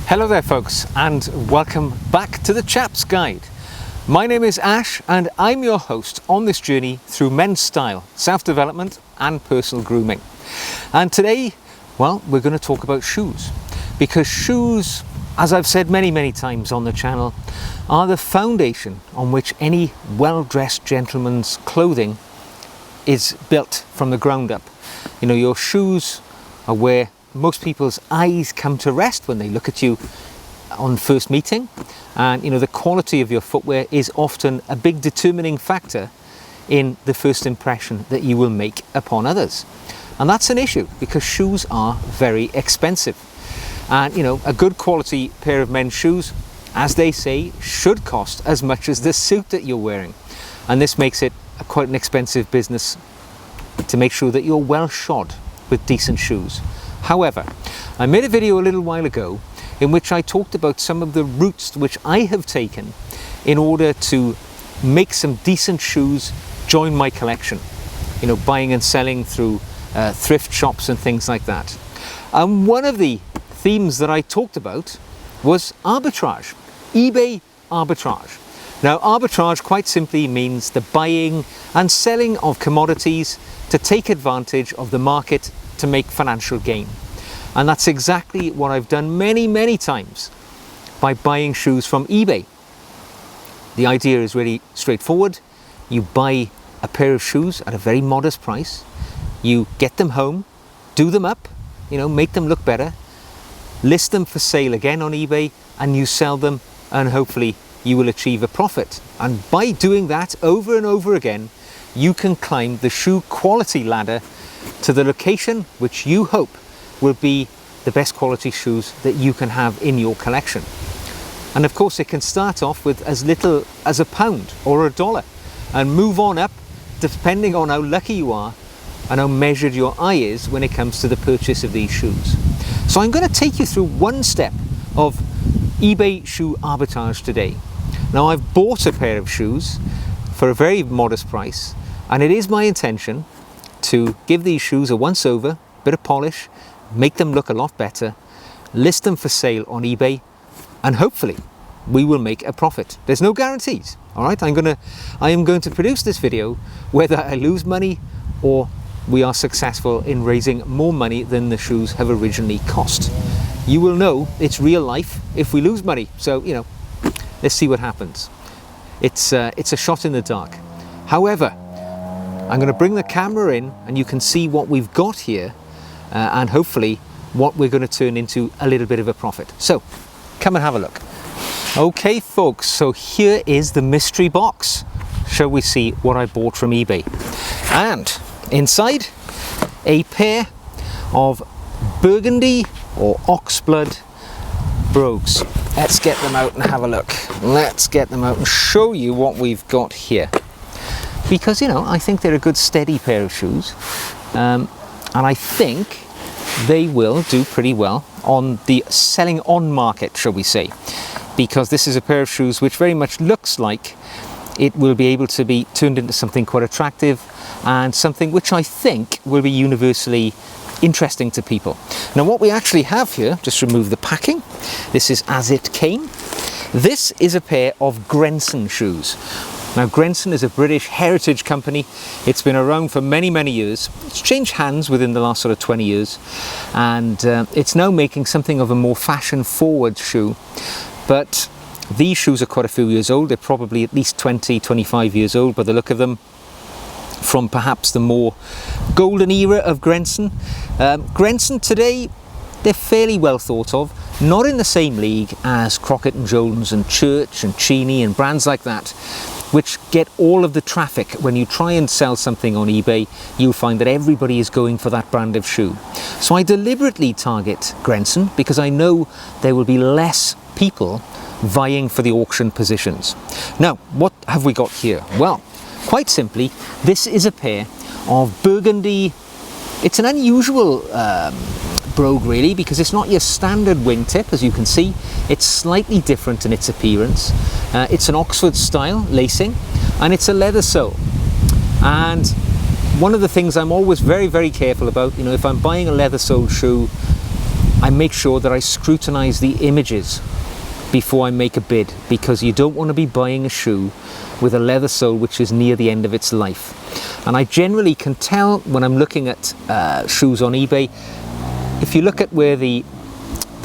Hello there folks, and welcome back to the Chap's Guide. My name is Ash and I'm your host on this journey through men's style, self-development and personal grooming. And today, well, we're going to talk about shoes, because shoes, as I've said many times on the channel, are the foundation on which any well-dressed gentleman's clothing is built from the ground up. You know, your shoes are where most people's eyes come to rest when they look at you on first meeting, and you know, the quality of your footwear is often a big determining factor in the first impression that you will make upon others. And that's an issue because shoes are very expensive, and you know, a good quality pair of men's shoes, as they say, should cost as much as the suit that you're wearing, and this makes it quite an expensive business to make sure that you're well shod with decent shoes. However, I made a video a little while ago in which I talked about some of the routes which I have taken in order to make some decent shoes join my collection. You know, buying and selling through thrift shops and things like that. And one of the themes that I talked about was arbitrage, eBay arbitrage. Now, arbitrage quite simply means the buying and selling of commodities to take advantage of the market to make financial gain. And that's exactly what I've done many times by buying shoes from eBay. The idea is really straightforward. You buy a pair of shoes at a very modest price, you get them home, do them up, you know, make them look better, list them for sale again on eBay, and you sell them, and hopefully you will achieve a profit. And by doing that over and over again, you can climb the shoe quality ladder to the location which you hope will be the best quality shoes that you can have in your collection. And of course, it can start off with as little as £1 or $1 and move on up depending on how lucky you are and how measured your eye is when it comes to the purchase of these shoes. So I'm going to take you through one step of eBay shoe arbitrage today. Now, I've bought a pair of shoes for a very modest price, and it is my intention to give these shoes a once over, bit of polish, make them look a lot better, list them for sale on eBay, and hopefully we will make a profit. There's no guarantees, all right? I am going to produce this video whether I lose money or we are successful in raising more money than the shoes have originally cost. You will know it's real life if we lose money. So, you know, let's see what happens. It's a shot in the dark. However, I'm going to bring the camera in and you can see what we've got here and hopefully what we're going to turn into a little bit of a profit. So come and have a look. Okay folks, so here is the mystery box. Shall we see what I bought from eBay? And inside, a pair of burgundy or oxblood brogues. Let's get them out and have a look. Let's get them out and show you what we've got here. Because, you know, I think they're a good steady pair of shoes, and I think they will do pretty well on the selling on market, shall we say, because this is a pair of shoes which very much looks like it will be able to be turned into something quite attractive and something which I think will be universally interesting to people. Now, what we actually have here, just remove the packing, this is as it came. This is a pair of Grensons shoes. Now, Grensons is a British heritage company. It's been around for many years. It's changed hands within the last sort of 20 years, and it's now making something of a more fashion forward shoe. But these shoes are quite a few years old. They're probably at least 20-25 years old by the look of them, from perhaps the more golden era of Grensons. Grensons today, they're fairly well thought of, not in the same league as Crockett and Jones and Church and Cheney and brands like that, which get all of the traffic. When you try and sell something on eBay, you'll find that everybody is going for that brand of shoe. So I deliberately target Grensons because I know there will be less people vying for the auction positions. Now, what have we got here? Well, quite simply, this is a pair of burgundy. It's an unusual brogue really, because it's not your standard wingtip. As you can see, it's slightly different in its appearance. It's an Oxford style lacing, and it's a leather sole. And one of the things I'm always very careful about, you know, if I'm buying a leather soled shoe, I make sure that I scrutinize the images before I make a bid, because you don't want to be buying a shoe with a leather sole which is near the end of its life. And I generally can tell when I'm looking at shoes on eBay, if you look at where the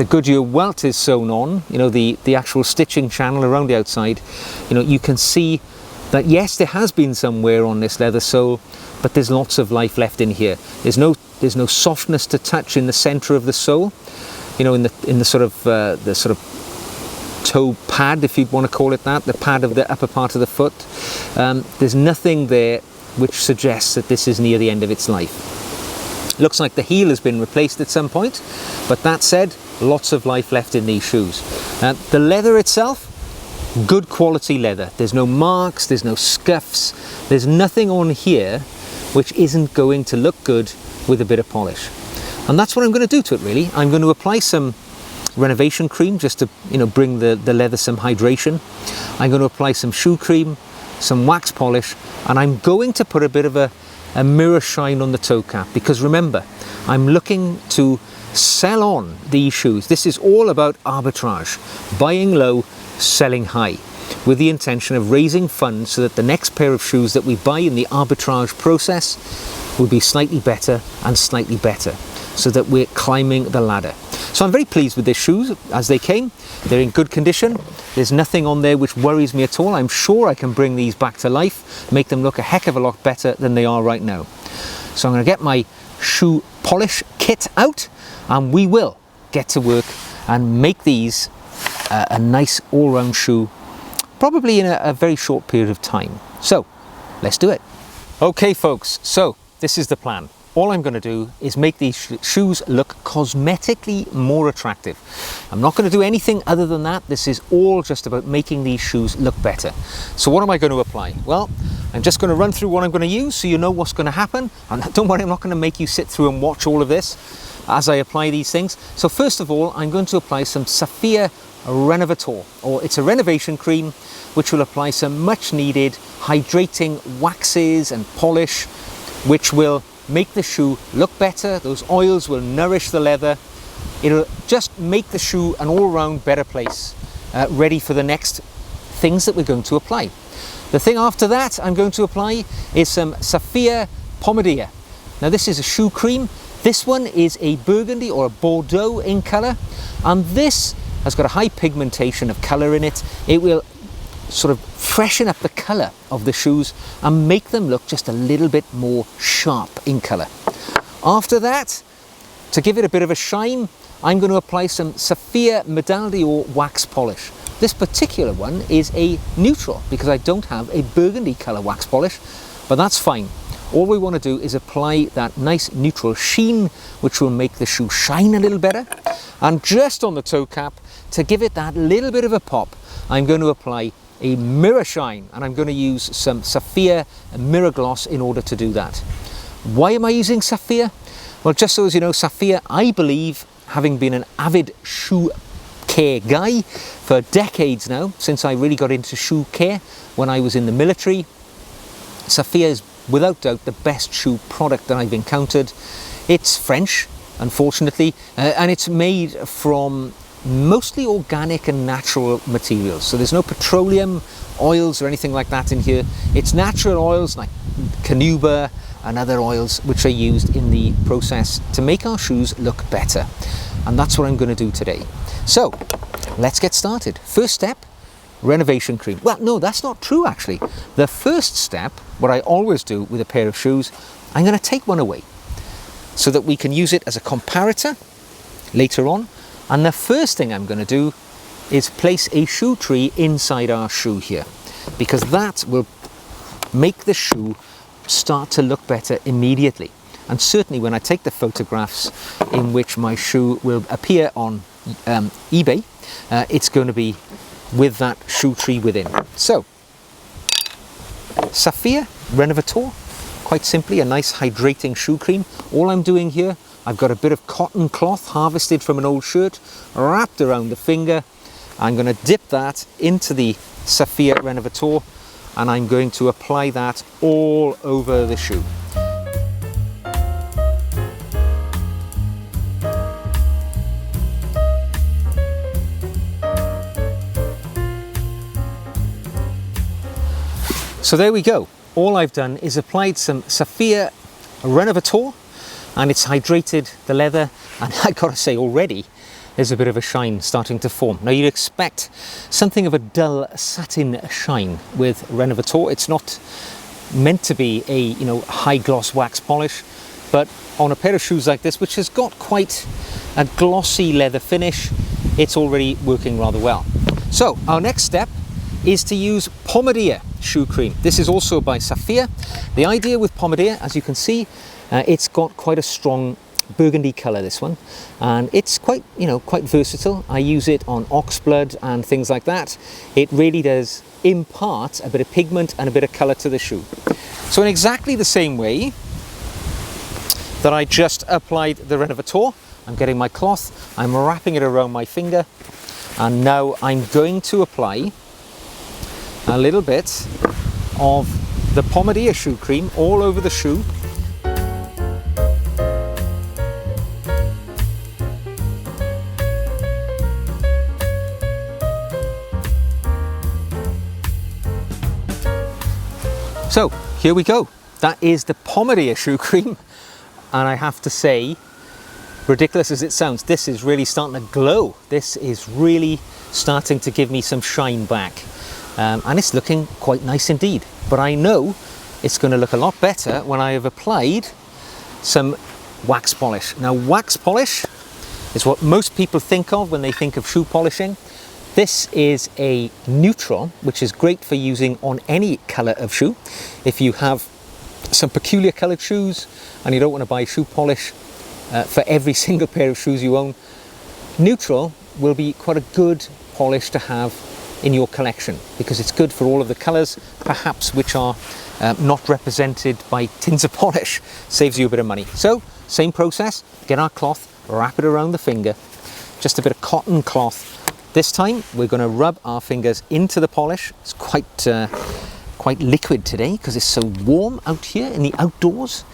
Goodyear welt is sewn on, you know, the actual stitching channel around the outside, you know, you can see that yes, there has been some wear on this leather sole, but there's lots of life left in here. There's no softness to touch in the center of the sole, you know, in the sort of toe pad, if you want to call it that, the pad of the upper part of the foot. There's nothing there which suggests that this is near the end of its life. Looks like the heel has been replaced at some point, but that said, lots of life left in these shoes. The leather itself, good quality leather. There's no marks, there's no scuffs, there's nothing on here which isn't going to look good with a bit of polish. And that's what I'm going to do to it, really. I'm going to apply some renovation cream just to, you know, bring the leather some hydration. I'm going to apply some shoe cream, some wax polish, and I'm going to put a bit of a mirror shine on the toe cap, because remember, I'm looking to sell on these shoes. This is all about arbitrage, buying low, selling high, with the intention of raising funds so that the next pair of shoes that we buy in the arbitrage process will be slightly better and slightly better, so that we're climbing the ladder. So I'm very pleased with these shoes as they came. They're in good condition. There's nothing on there which worries me at all. I'm sure I can bring these back to life, make them look a heck of a lot better than they are right now. So I'm going to get my shoe polish kit out, and we will get to work and make these a nice all-round shoe, probably in a very short period of time. So let's do it. Okay folks, so this is the plan. All I'm going to do is make these shoes look cosmetically more attractive. I'm not going to do anything other than that. This is all just about making these shoes look better. So what am I going to apply? Well, I'm just going to run through what I'm going to use so you know what's going to happen. And don't worry, I'm not going to make you sit through and watch all of this as I apply these things. So first of all, I'm going to apply some Saphir Renovator, or it's a renovation cream which will apply some much needed hydrating waxes and polish, which will make the shoe look better. Those oils will nourish the leather. It'll just make the shoe an all-round better place, ready for the next things that we're going to apply. The thing after that I'm going to apply is some Saphir Pomadier. Now this is a shoe cream. This one is a burgundy or a Bordeaux in colour, and this has got a high pigmentation of colour in it. It will sort of freshen up the colour of the shoes and make them look just a little bit more sharp in colour. After that, to give it a bit of a shine, I'm going to apply some Saphir Medal d'Or wax polish. This particular one is a neutral because I don't have a burgundy colour wax polish, but that's fine. All we want to do is apply that nice neutral sheen, which will make the shoe shine a little better. And just on the toe cap, to give it that little bit of a pop, I'm going to apply a mirror shine, and I'm going to use some Saphir Mirror Gloss in order to do that. Why am I using Saphir? Well, just so as you know, Saphir, I believe, having been an avid shoe care guy for decades now, since I really got into shoe care when I was in the military, Saphir is without doubt the best shoe product that I've encountered. It's French, unfortunately, and it's made from mostly organic and natural materials. So there's no petroleum oils or anything like that in here. It's natural oils like canuba and other oils which are used in the process to make our shoes look better. And that's what I'm going to do today. So let's get started. First step, renovation cream. Well, no, that's not true actually. The first step, what I always do with a pair of shoes, I'm going to take one away so that we can use it as a comparator later on. And the first thing I'm going to do is place a shoe tree inside our shoe here, because that will make the shoe start to look better immediately. And certainly when I take the photographs in which my shoe will appear on eBay, it's going to be with that shoe tree within. So, Saphir Renovator, quite simply a nice hydrating shoe cream. All I'm doing here, I've got a bit of cotton cloth harvested from an old shirt, wrapped around the finger. I'm going to dip that into the Saphir Renovator, and I'm going to apply that all over the shoe. So there we go. All I've done is applied some Saphir Renovator, and it's hydrated the leather, and I gotta say already there's a bit of a shine starting to form. Now you'd expect something of a dull satin shine with Renovator. It's not meant to be a high gloss wax polish, but on a pair of shoes like this, which has got quite a glossy leather finish, it's already working rather well. So our next step is to use Pomadir shoe cream. This is also by Saphir. The idea with Pomadir, as you can see, it's got quite a strong burgundy color, this one, and it's quite versatile. I use it on oxblood and things like that. It really does impart a bit of pigment and a bit of color to the shoe. So in exactly the same way that I just applied the Renovator, I'm getting my cloth, I'm wrapping it around my finger, and now I'm going to apply a little bit of the Pomadir shoe cream all over the shoe. So here we go. That is the Pomadir shoe cream, and I have to say, ridiculous as it sounds, this is really starting to glow. This is really starting to give me some shine back, and it's looking quite nice indeed. But I know it's going to look a lot better when I have applied some wax polish. Now, wax polish is what most people think of when they think of shoe polishing. This is a neutral, which is great for using on any colour of shoe. If you have some peculiar coloured shoes and you don't want to buy shoe polish for every single pair of shoes you own, neutral will be quite a good polish to have in your collection, because it's good for all of the colours, perhaps which are not represented by tins of polish. Saves you a bit of money. So, same process, get our cloth, wrap it around the finger, just a bit of cotton cloth. This time we're going to rub our fingers into the polish. It's quite liquid today because it's so warm out here in the outdoors,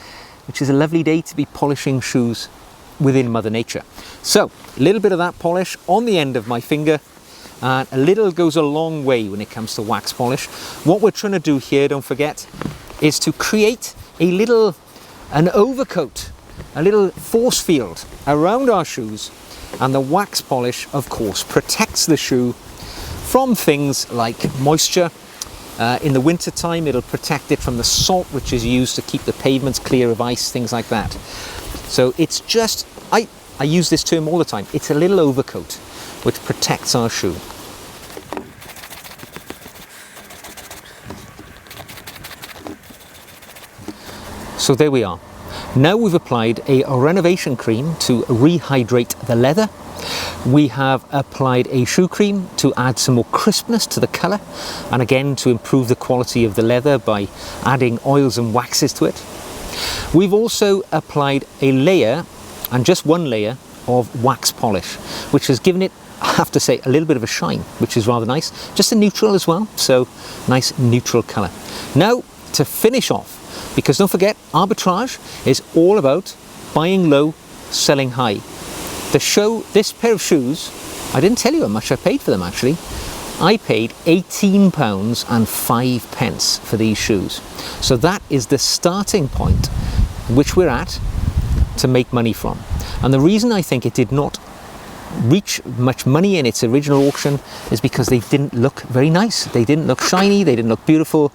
which is a lovely day to be polishing shoes within Mother Nature. So a little bit of that polish on the end of my finger, and a little goes a long way when it comes to wax polish. What we're trying to do here, don't forget, is to create an overcoat, a little force field around our shoes. And the wax polish, of course, protects the shoe from things like moisture. In the winter time, it'll protect it from the salt which is used to keep the pavements clear of ice, things like that. So it's just, I use this term all the time, it's a little overcoat which protects our shoe. So there we are. Now we've applied a renovation cream to rehydrate the leather. We have applied a shoe cream to add some more crispness to the colour, and again to improve the quality of the leather by adding oils and waxes to it. We've also applied a layer, and just one layer, of wax polish, which has given it, I have to say, a little bit of a shine, which is rather nice. Just a neutral as well, so nice neutral colour. Now to finish off, because don't forget, arbitrage is all about buying low, selling high. This pair of shoes, I didn't tell you how much I paid for them actually. I paid £18.05 for these shoes. So that is the starting point which we're at to make money from. And the reason I think it did not reach much money in its original auction is because they didn't look very nice. They didn't look shiny, they didn't look beautiful.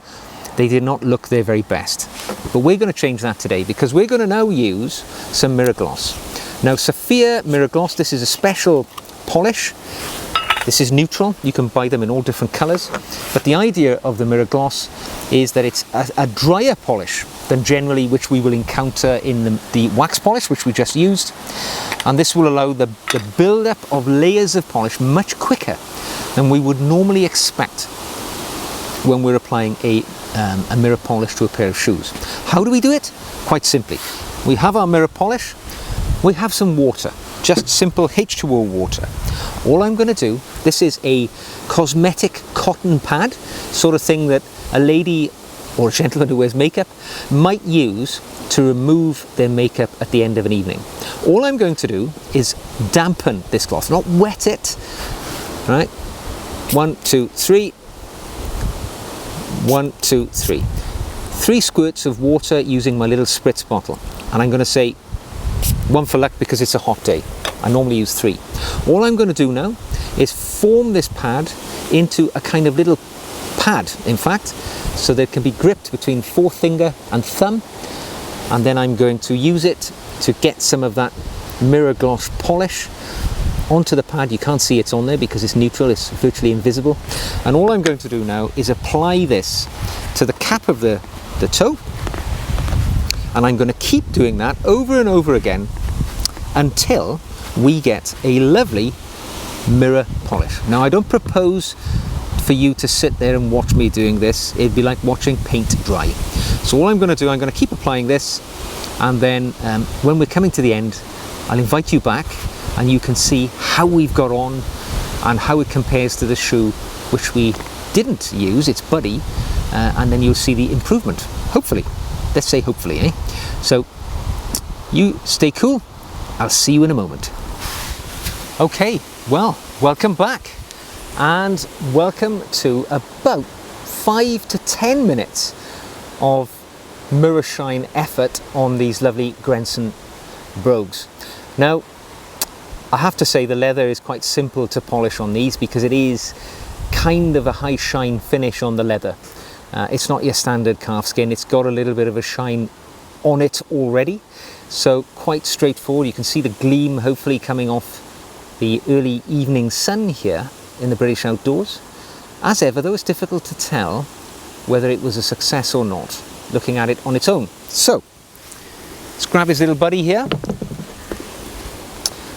They did not look their very best. But we're going to change that today, because we're going to now use some Mirror Gloss. Now, Saphir Mirror Gloss, this is a special polish. This is neutral. You can buy them in all different colours. But the idea of the Mirror Gloss is that it's a drier polish than generally which we will encounter in the wax polish, which we just used. And this will allow the build-up of layers of polish much quicker than we would normally expect when we're applying a mirror polish to a pair of shoes. How do we do it? Quite simply. We have our mirror polish, we have some water, just simple H2O water. All I'm going to do, this is a cosmetic cotton pad, sort of thing that a lady or a gentleman who wears makeup might use to remove their makeup at the end of an evening. All I'm going to do is dampen this cloth, not wet it. Right? 1, 2, 3. 1, 2, 3. 3 squirts of water using my little spritz bottle. And I'm going to say 1 for luck because it's a hot day. I normally use 3. All I'm going to do now is form this pad into a kind of little pad, in fact, so that it can be gripped between forefinger and thumb. And then I'm going to use it to get some of that mirror gloss polish onto the pad. You can't see it's on there because it's neutral, it's virtually invisible. And all I'm going to do now is apply this to the cap of the toe, and I'm going to keep doing that over and over again until we get a lovely mirror polish. Now, I don't propose for you to sit there and watch me doing this. It'd be like watching paint dry. So all I'm going to do, I'm going to keep applying this, and then when we're coming to the end, I'll invite you back and you can see how we've got on and how it compares to the shoe which we didn't use, its buddy, and then you'll see the improvement, hopefully. Let's say hopefully, eh? So you stay cool. I'll see you in a moment. Okay, well, welcome back, and welcome to about 5 to 10 minutes of mirror shine effort on these lovely Grenson brogues. Now, I have to say the leather is quite simple to polish on these because it is kind of a high shine finish on the leather. It's not your standard calfskin, it's got a little bit of a shine on it already, so quite straightforward. You can see the gleam hopefully coming off the early evening sun here in the British outdoors. As ever though, it's difficult to tell whether it was a success or not looking at it on its own. So let's grab his little buddy here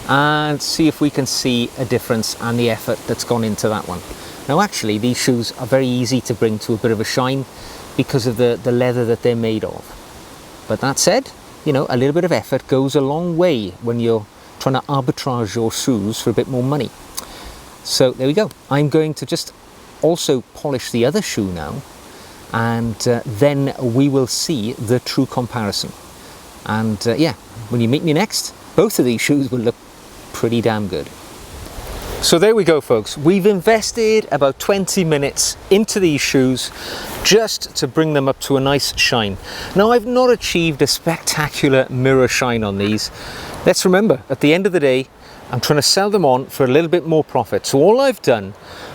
and see if we can see a difference and the effort that's gone into that one. Now actually these shoes are very easy to bring to a bit of a shine because of the leather that they're made of. But that said, you know, a little bit of effort goes a long way when you're trying to arbitrage your shoes for a bit more money. So there we go. I'm going to just also polish the other shoe now, and then we will see the true comparison. And yeah, when you meet me next, both of these shoes will look pretty damn good. So there we go, folks. We've invested about 20 minutes into these shoes just to bring them up to a nice shine. Now, I've not achieved a spectacular mirror shine on these. Let's remember, at the end of the day, I'm trying to sell them on for a little bit more profit. So all I've done,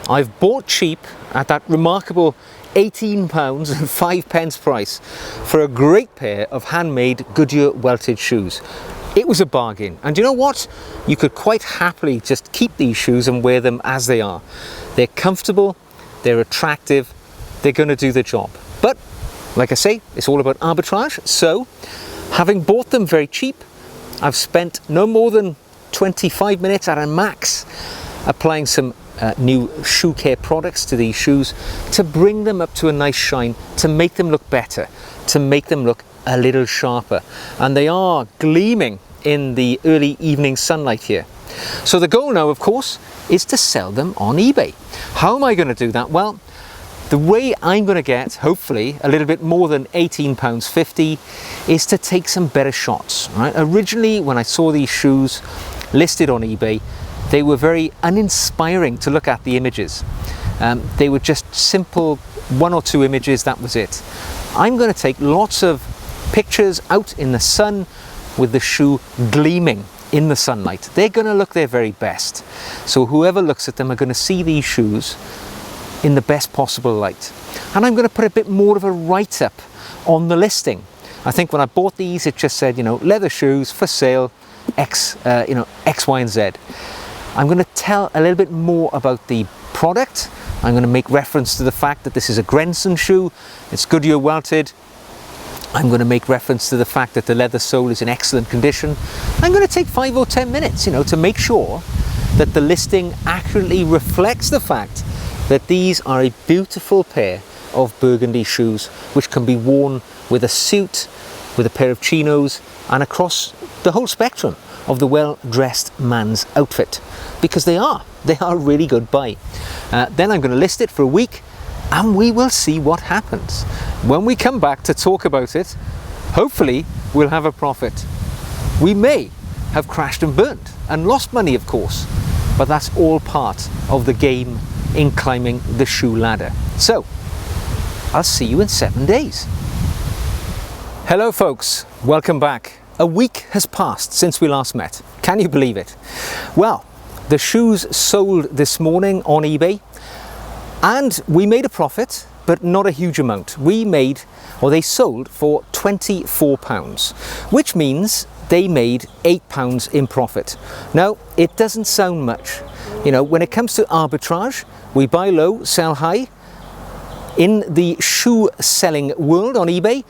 I've bought cheap at that remarkable £18 and 5 pence price for a great pair of handmade Goodyear welted shoes. It was a bargain, and you know what? You could quite happily just keep these shoes and wear them as they are. They're comfortable, they're attractive, they're going to do the job. But like I say, it's all about arbitrage. So having bought them very cheap, I've spent no more than 25 minutes at a max applying some new shoe care products to these shoes to bring them up to a nice shine, to make them look better, to make them look a little sharper. And they are gleaming in the early evening sunlight here. So the goal now, of course, is to sell them on eBay. How am I going to do that? Well, the way I'm going to get, hopefully, a little bit more than £18.50 is to take some better shots. Right? Originally, when I saw these shoes listed on eBay, they were very uninspiring to look at the images. They were just simple 1 or 2 images, that was it. I'm going to take lots of pictures out in the sun with the shoe gleaming in the sunlight. They're going to look their very best. So whoever looks at them are going to see these shoes in the best possible light. And I'm going to put a bit more of a write-up on the listing. I think when I bought these, it just said, you know, leather shoes for sale, X, X, Y, and Z. I'm going to tell a little bit more about the product. I'm going to make reference to the fact that this is a Grenson shoe. It's Goodyear welted. I'm going to make reference to the fact that the leather sole is in excellent condition. I'm going to take 5 or 10 minutes, to make sure that the listing accurately reflects the fact that these are a beautiful pair of burgundy shoes which can be worn with a suit, with a pair of chinos, and across the whole spectrum of the well-dressed man's outfit, because they are a really good buy. Then I'm going to list it for a week, and we will see what happens. When we come back to talk about it, hopefully we'll have a profit. We may have crashed and burned and lost money, of course, but that's all part of the game in climbing the shoe ladder. So I'll see you in 7 days. Hello folks, welcome back. A week has passed since we last met. Can you believe it? Well, the shoes sold this morning on eBay and we made a profit, but not a huge amount. They sold for £24, which means they made £8 in profit. Now, it doesn't sound much. You know, when it comes to arbitrage, we buy low, sell high. In the shoe selling world on eBay,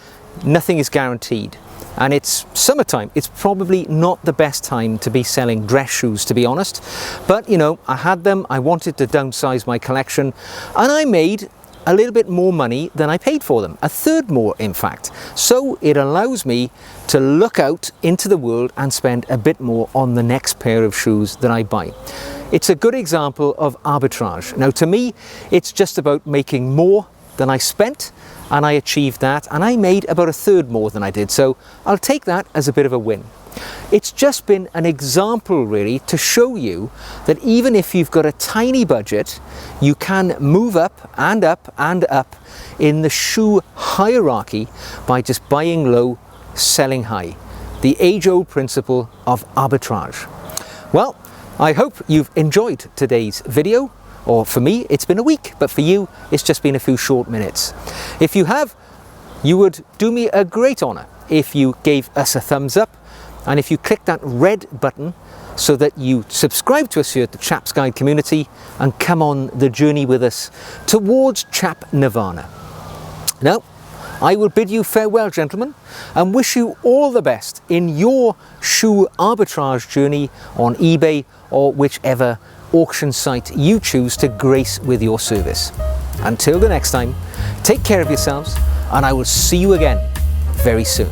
nothing is guaranteed. And it's summertime. It's probably not the best time to be selling dress shoes, to be honest. But, you know, I had them, I wanted to downsize my collection, and I made a little bit more money than I paid for them, a third more in fact. So it allows me to look out into the world and spend a bit more on the next pair of shoes that I buy. It's a good example of arbitrage. Now to me, it's just about making more than I spent, and I achieved that, and I made about a third more than I did, so I'll take that as a bit of a win. It's just been an example really to show you that even if you've got a tiny budget, you can move up and up and up in the shoe hierarchy by just buying low, selling high. The age-old principle of arbitrage. Well, I hope you've enjoyed today's video. Or for me, it's been a week, but for you, it's just been a few short minutes. If you have, you would do me a great honor if you gave us a thumbs up and if you click that red button so that you subscribe to us here at the Chaps Guide community and come on the journey with us towards Chap Nirvana. Now, I will bid you farewell, gentlemen, and wish you all the best in your shoe arbitrage journey on eBay or whichever auction site you choose to grace with your service. Until the next time, take care of yourselves, and I will see you again very soon.